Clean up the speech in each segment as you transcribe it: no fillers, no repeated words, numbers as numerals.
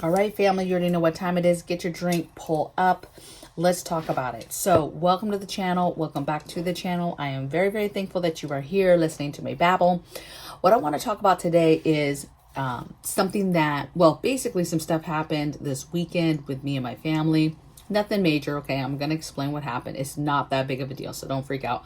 All right, family, you already know what time it is. Get your drink, pull up. Let's talk about it. So welcome to the channel. Welcome back to the channel. I am very, very thankful that you are here listening to me babble. What I want to talk about today is something that, well, basically some stuff happened this weekend with me and my family. Nothing major. Okay, I'm going to explain what happened. It's not that big of a deal, so don't freak out.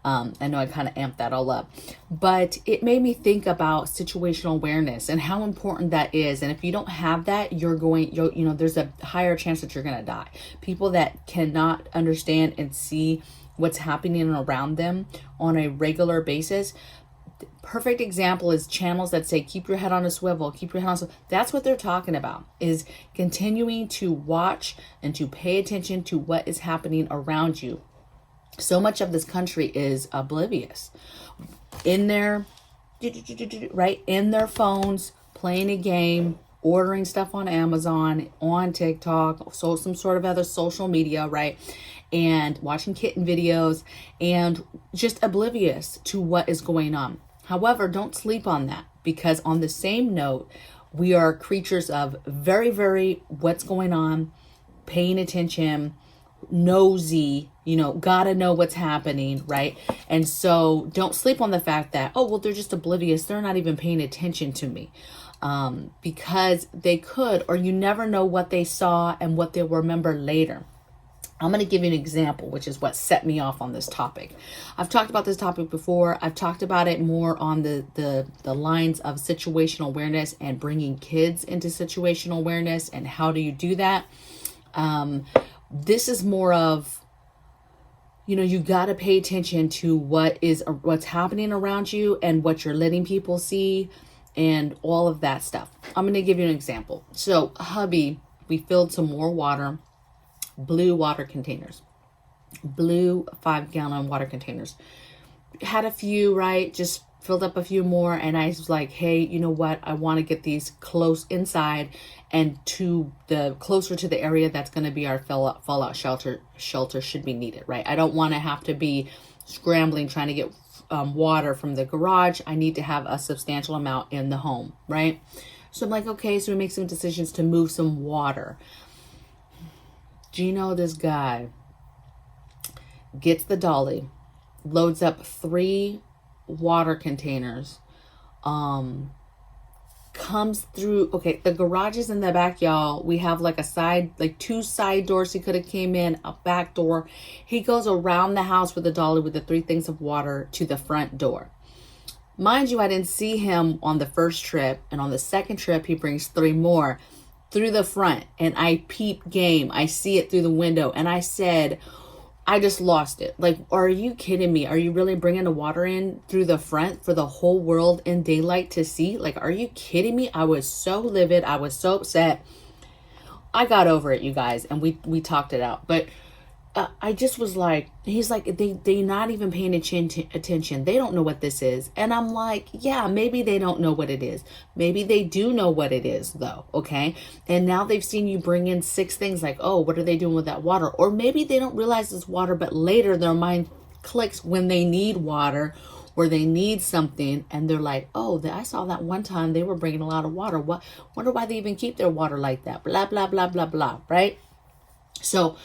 I know I kind of amped that all up, but it made me think about situational awareness and how important that is. And if you don't have that, you know, there's a higher chance that you're going to die. People that cannot understand and see what's happening around them on a regular basis. Perfect example is channels that say, keep your head on a swivel, keep your head on a swivel. That's what they're talking about, is continuing to watch and to pay attention to what is happening around you. So much of this country is oblivious in their, right, in their phones, playing a game, ordering stuff on Amazon, on TikTok, so some sort of other social media, right, and watching kitten videos and just oblivious to what is going on. However, don't sleep on that, because on the same note, we are creatures of very, very what's going on, paying attention, nosy, you know, gotta know what's happening, right? And so don't sleep on the fact that, oh, well, they're just oblivious. They're not even paying attention to me, because they could, or you never know what they saw and what they'll remember later. I'm going to give you an example, which is what set me off on this topic. I've talked about this topic before. I've talked about it more on the lines of situational awareness and bringing kids into situational awareness and how do you do that. This is more of, you know, you got to pay attention to what's happening around you and what you're letting people see and all of that stuff. I'm going to give you an example. So hubby, we filled some more water, blue water containers, blue 5-gallon water containers. Had a few, right? Just filled up a few more. And I was like, hey, you know what? I want to get these close inside and closer to the area that's going to be our fallout shelter should be needed, right? I don't want to have to be scrambling, trying to get water from the garage. I need to have a substantial amount in the home, right? So I'm like, okay, so we make some decisions to move some water. Gino, this guy, gets the dolly, loads up 3 water containers, comes through. Okay, the garage is in the back, y'all. We have like 2 side doors. He could have came in, a back door. He goes around the house with the dolly with the 3 things of water to the front door. Mind you, I didn't see him on the first trip, and on the second trip, he brings 3 more through the front, and I peep game. I see it through the window, and I said, I just lost it. Like, are you kidding me? Are you really bringing the water in through the front for the whole world in daylight to see? Like, are you kidding me? I was so livid. I was so upset. I got over it, you guys, and we talked it out. But I just was like, he's like, they not even paying attention. They don't know what this is. And I'm like, yeah, maybe they don't know what it is. Maybe they do know what it is, though. Okay. And now they've seen you bring in 6 things like, oh, what are they doing with that water? Or maybe they don't realize it's water, but later their mind clicks when they need water or they need something. And they're like, oh, I saw that one time they were bringing a lot of water. Wonder why they even keep their water like that. Blah, blah, blah, blah, blah. Right. So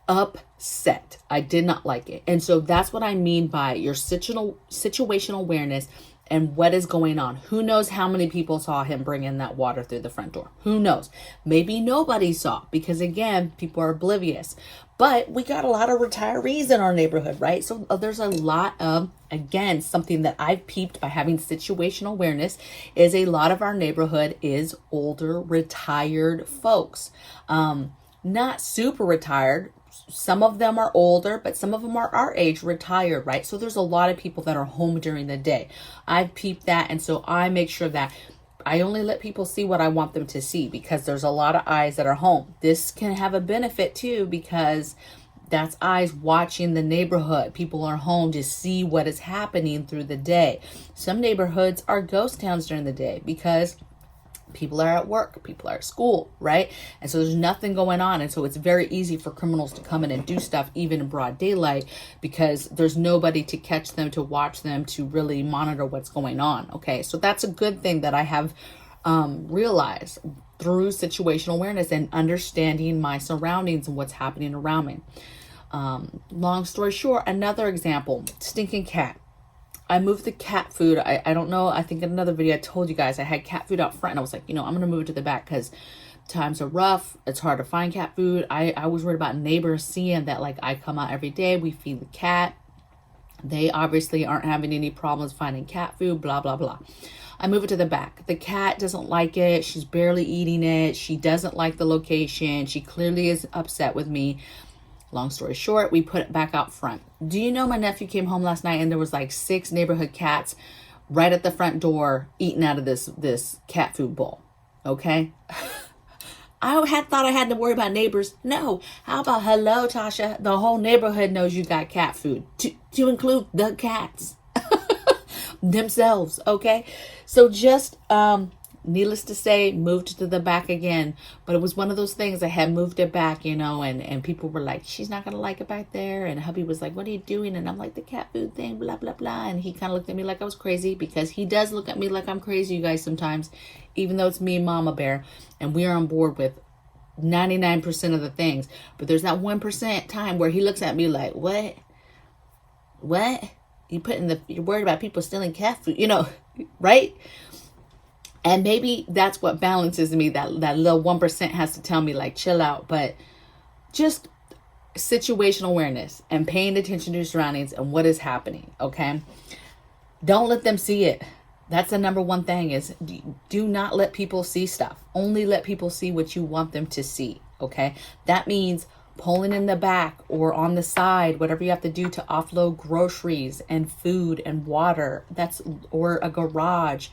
upset. I did not like it. And so that's what I mean by your situational awareness and what is going on. Who knows how many people saw him bring in that water through the front door? Who knows? Maybe nobody saw, because again, people are oblivious. But we got a lot of retirees in our neighborhood, right? So there's a lot of, again, something that I've peeped by having situational awareness is a lot of our neighborhood is older, retired folks. Not super retired. Some of them are older, but some of them are our age, retired, right? So there's a lot of people that are home during the day. I've peeped that. And so I make sure that I only let people see what I want them to see, because there's a lot of eyes that are home. This can have a benefit too, because that's eyes watching the neighborhood. People are home to see what is happening through the day. Some neighborhoods are ghost towns during the day because people are at work, people are at school, right? And so there's nothing going on. And so it's very easy for criminals to come in and do stuff even in broad daylight, because there's nobody to catch them, to watch them, to really monitor what's going on. Okay, so that's a good thing that I have realized through situational awareness and understanding my surroundings and what's happening around me. Long story short, another example, stinking cat. I moved the cat food. I don't know. I think in another video I told you guys I had cat food out front, and I was like, I'm going to move it to the back because times are rough. It's hard to find cat food. I was worried about neighbors seeing that, like, I come out every day. We feed the cat. They obviously aren't having any problems finding cat food, blah, blah, blah. I move it to the back. The cat doesn't like it. She's barely eating it. She doesn't like the location. She clearly is upset with me. Long story short, we put it back out front. Do you know my nephew came home last night and there was like 6 neighborhood cats right at the front door eating out of this cat food bowl? Okay. I thought I had to worry about neighbors. No. How about, hello, Tasha? The whole neighborhood knows you got cat food, to include the cats themselves. Okay. So just, needless to say, moved to the back again. But it was one of those things, I had moved it back, and people were like, she's not going to like it back there. And hubby was like, what are you doing? And I'm like, the cat food thing, blah, blah, blah. And he kind of looked at me like I was crazy, because he does look at me like I'm crazy, you guys, sometimes, even though it's me and Mama Bear. And we are on board with 99% of the things. But there's that 1% time where he looks at me like, what? You're worried about people stealing cat food, right? And maybe that's what balances me. That little 1% has to tell me, like, chill out. But just situational awareness and paying attention to your surroundings and what is happening. Okay. Don't let them see it. That's the number one thing, is do not let people see stuff. Only let people see what you want them to see. Okay. That means pulling in the back or on the side, whatever you have to do to offload groceries and food and water. Or a garage.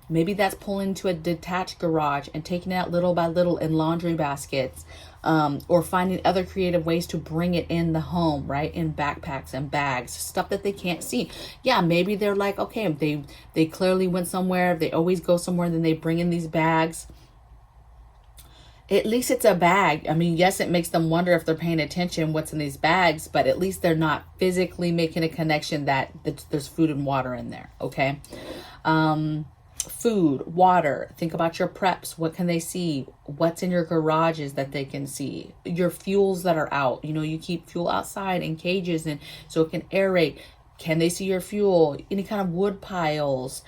Maybe that's pulling to a detached garage and taking it out little by little in laundry baskets, or finding other creative ways to bring it in the home, right? In backpacks and bags, stuff that they can't see. Yeah, maybe they're like, okay, they clearly went somewhere. They always go somewhere, and then they bring in these bags. At least it's a bag. I mean, yes, it makes them wonder if they're paying attention what's in these bags, but at least they're not physically making a connection that there's food and water in there. Okay. Food, water. Think about your preps. What can they see? What's in your garages that they can see? Your fuels that are out. You keep fuel outside in cages, and so it can aerate. Can they see your fuel? Any kind of wood piles,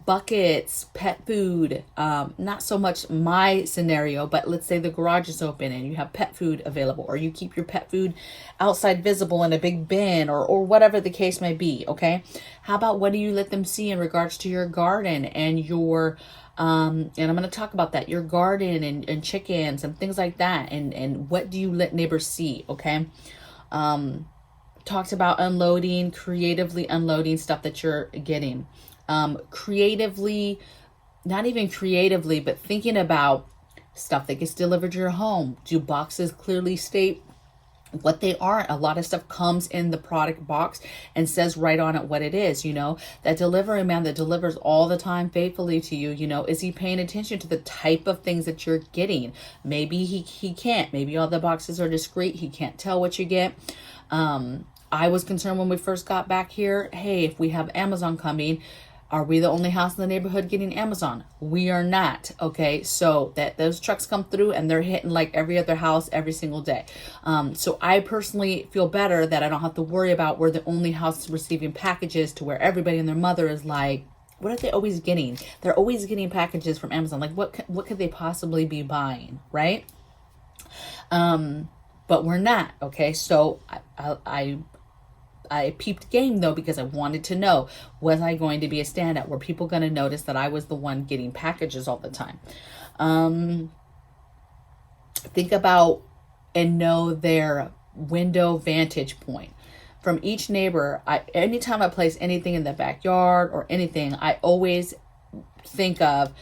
buckets, pet food. Not so much my scenario, but let's say the garage is open and you have pet food available, or you keep your pet food outside visible in a big bin, or whatever the case may be. Okay. How about, what do you let them see in regards to your garden and your, and I'm going to talk about that, your garden and chickens and things like that. And what do you let neighbors see? Okay. Talks about creatively unloading stuff that you're getting. Creatively, not even creatively, but thinking about stuff that gets delivered to your home. Do boxes clearly state what they are? A lot of stuff comes in the product box and says right on it what it is. That delivery man that delivers all the time faithfully to you, is he paying attention to the type of things that you're getting? Maybe he can't. Maybe all the boxes are discreet. He can't tell what you get. I was concerned when we first got back here. Hey, if we have Amazon coming, are we the only house in the neighborhood getting Amazon? We are not. Okay. So that those trucks come through and they're hitting like every other house every single day. So I personally feel better that I don't have to worry about we're the only house receiving packages, to where everybody and their mother is like, what are they always getting? They're always getting packages from Amazon. Like, what could they possibly be buying? Right. But we're not. Okay. So I peeped game though, because I wanted to know, was I going to be a standout? Were people going to notice that I was the one getting packages all the time? Think about and know their window vantage point. From each neighbor, anytime I place anything in the backyard or anything, I always think of,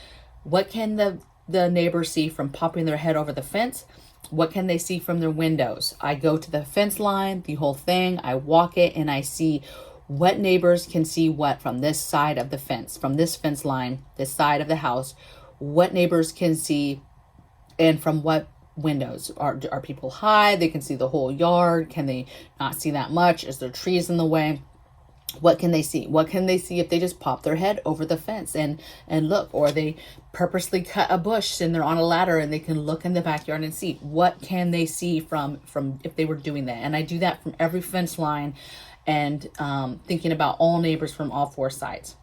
what can the neighbor see from popping their head over the fence? What can they see from their windows? I go to the fence line, the whole thing. I walk it and I see what neighbors can see what from this side of the fence, from this fence line, this side of the house. What neighbors can see and from what windows. Are people high? They can see the whole yard. Can they not see that much? Is there trees in the way? What can they see? What can they see if they just pop their head over the fence and look, or they purposely cut a bush and they're on a ladder and they can look in the backyard and see? What can they see from if they were doing that? And I do that from every fence line, and thinking about all neighbors from all four sides.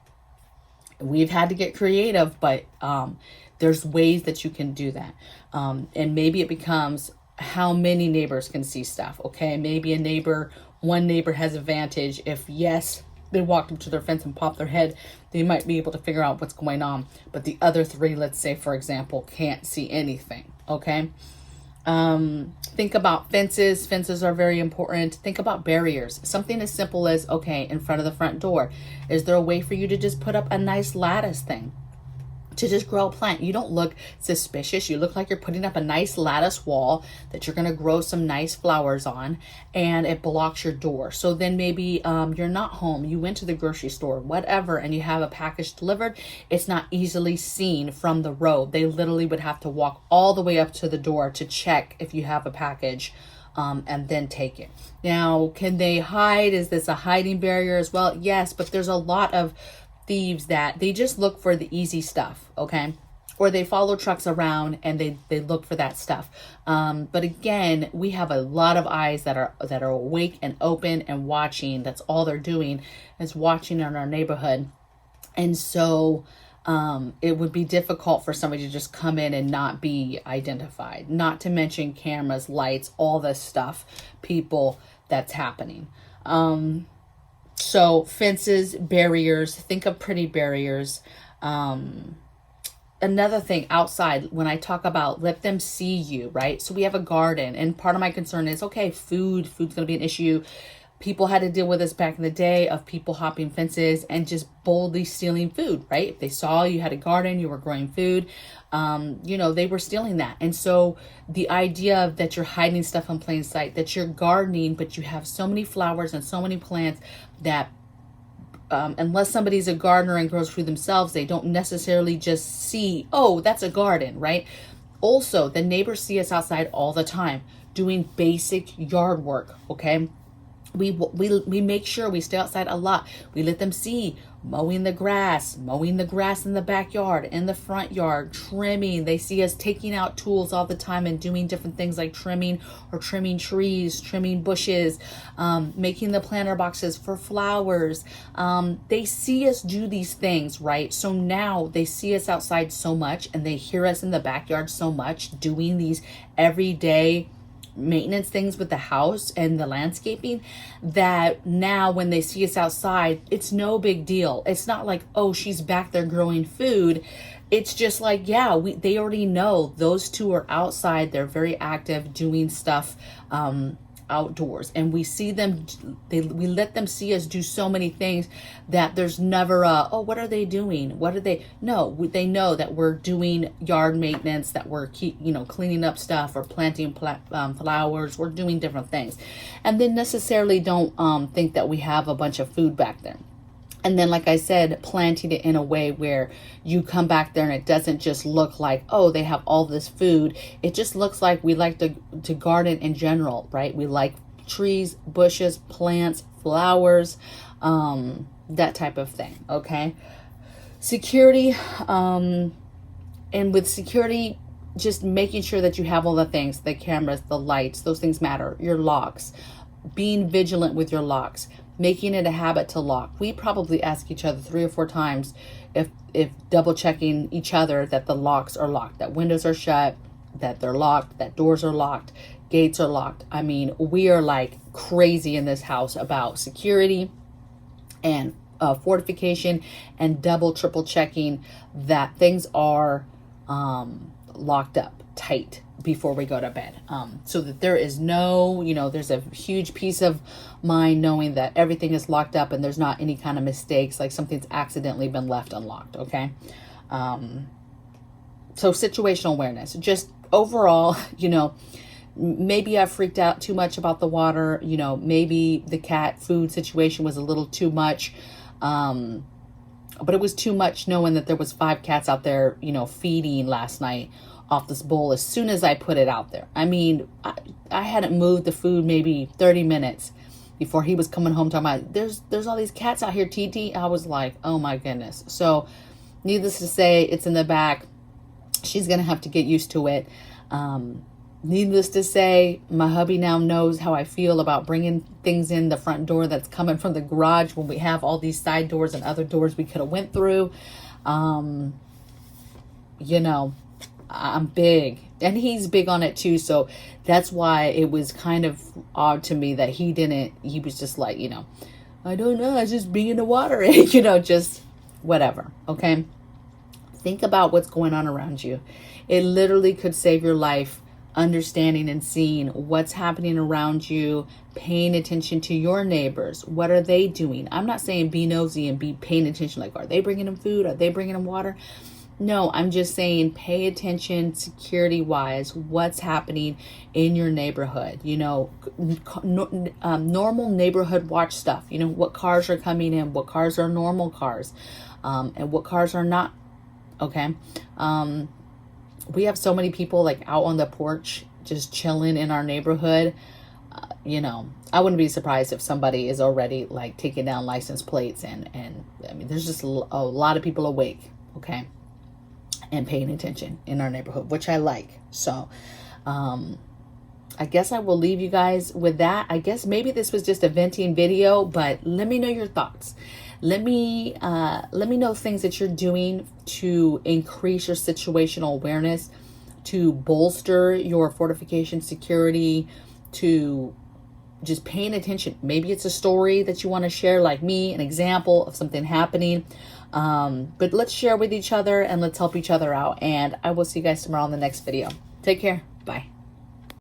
We've had to get creative, but there's ways that you can do that. And maybe it becomes how many neighbors can see stuff. Okay, maybe one neighbor has advantage. If yes, they walked up to their fence and popped their head, they might be able to figure out what's going on. But the other three, let's say for example, can't see anything. Okay. Think about fences. Fences are very important. Think about barriers. Something as simple as, okay, in front of the front door, is there a way for you to just put up a nice lattice thing to just grow a plant? You don't look suspicious. You look like you're putting up a nice lattice wall that you're going to grow some nice flowers on, and it blocks your door. So then maybe you're not home, you went to the grocery store, whatever, and you have a package delivered. It's not easily seen from the road. They literally would have to walk all the way up to the door to check if you have a package, and then take it. Now, can they hide? Is this a hiding barrier as well? Yes, but there's a lot of thieves that they just look for the easy stuff, okay? Or they follow trucks around and they look for that stuff. But again, we have a lot of eyes that are awake and open and watching. That's all they're doing, is watching in our neighborhood. And so it would be difficult for somebody to just come in and not be identified. Not to mention cameras, lights, all this stuff, people, that's happening. So fences, barriers, think of pretty barriers. Another thing outside, when I talk about let them see you, right? So we have a garden, and part of my concern is, okay, food's going to be an issue. People had to deal with this back in the day of people hopping fences and just boldly stealing food, right? If they saw you had a garden, you were growing food, they were stealing that. And so the idea that you're hiding stuff in plain sight, that you're gardening, but you have so many flowers and so many plants that unless somebody's a gardener and grows food themselves, they don't necessarily just see, oh, that's a garden, right? Also, the neighbors see us outside all the time doing basic yard work, okay? We make sure we stay outside a lot. We let them see mowing the grass in the backyard, in the front yard, trimming. They see us taking out tools all the time and doing different things like trimming trees, trimming bushes, making the planter boxes for flowers. They see us do these things, right? So now they see us outside so much, and they hear us in the backyard so much doing these everyday maintenance things with the house and the landscaping, that now when they see us outside, it's no big deal. It's not like, oh, she's back there growing food. It's just like, yeah, they already know those two are outside. They're very active doing stuff outdoors, and we see them, we let them see us do so many things that there's never oh, what are they doing? No, they know that we're doing yard maintenance, that we're cleaning up stuff or planting flowers. We're doing different things, and then necessarily don't think that we have a bunch of food back there. And then, like I said, planting it in a way where you come back there and it doesn't just look like, oh, they have all this food. It just looks like we like to garden in general, right? We like trees, bushes, plants, flowers, that type of thing, okay? Security, and with security, just making sure that you have all the things, the cameras, the lights, those things matter. Your locks, being vigilant with your locks, making it a habit to lock. We probably ask each other 3 or 4 times if double checking each other that the locks are locked, that windows are shut, that they're locked, that doors are locked, gates are locked. I mean, we are like crazy in this house about security and fortification, and double, triple checking that things are locked up tight before we go to bed, so that there is no, there's a huge peace of mind knowing that everything is locked up and there's not any kind of mistakes, like something's accidentally been left unlocked, okay? So situational awareness, just overall, maybe I freaked out too much about the water, maybe the cat food situation was a little too much, but it was too much knowing that there was 5 cats out there, feeding last night off this bowl as soon as I put it out there. I mean, I hadn't moved the food maybe 30 minutes, before he was coming home talking about, there's all these cats out here, TT. I was like, oh my goodness. So needless to say, it's in the back. She's going to have to get used to it. Needless to say, my hubby now knows how I feel about bringing things in the front door that's coming from the garage when we have all these side doors and other doors we could have went through. You know, I'm big and he's big on it too. So that's why it was kind of odd to me that he was just like, you know, I don't know, I just being in the water, you know, just whatever. Okay. Think about what's going on around you. It literally could save your life, understanding and seeing what's happening around you, paying attention to your neighbors. What are they doing? I'm not saying be nosy and be paying attention. Like, are they bringing them food? Are they bringing them water? No, I'm just saying pay attention security wise, what's happening in your neighborhood, you know, normal neighborhood watch stuff, you know, what cars are coming in, what cars are normal cars, and what cars are not. Okay. We have so many people like out on the porch, just chilling in our neighborhood. You know, I wouldn't be surprised if somebody is already like taking down license plates and I mean, there's just a lot of people awake. Okay. And paying attention in our neighborhood, which I like. So, I guess I will leave you guys with that. I guess maybe this was just a venting video, but let me know your thoughts. Let me know things that you're doing to increase your situational awareness, to bolster your fortification security, to just paying attention. Maybe it's a story that you want to share, like me, an example of something happening. But let's share with each other and let's help each other out. And I will see you guys tomorrow in the next video. Take care. Bye.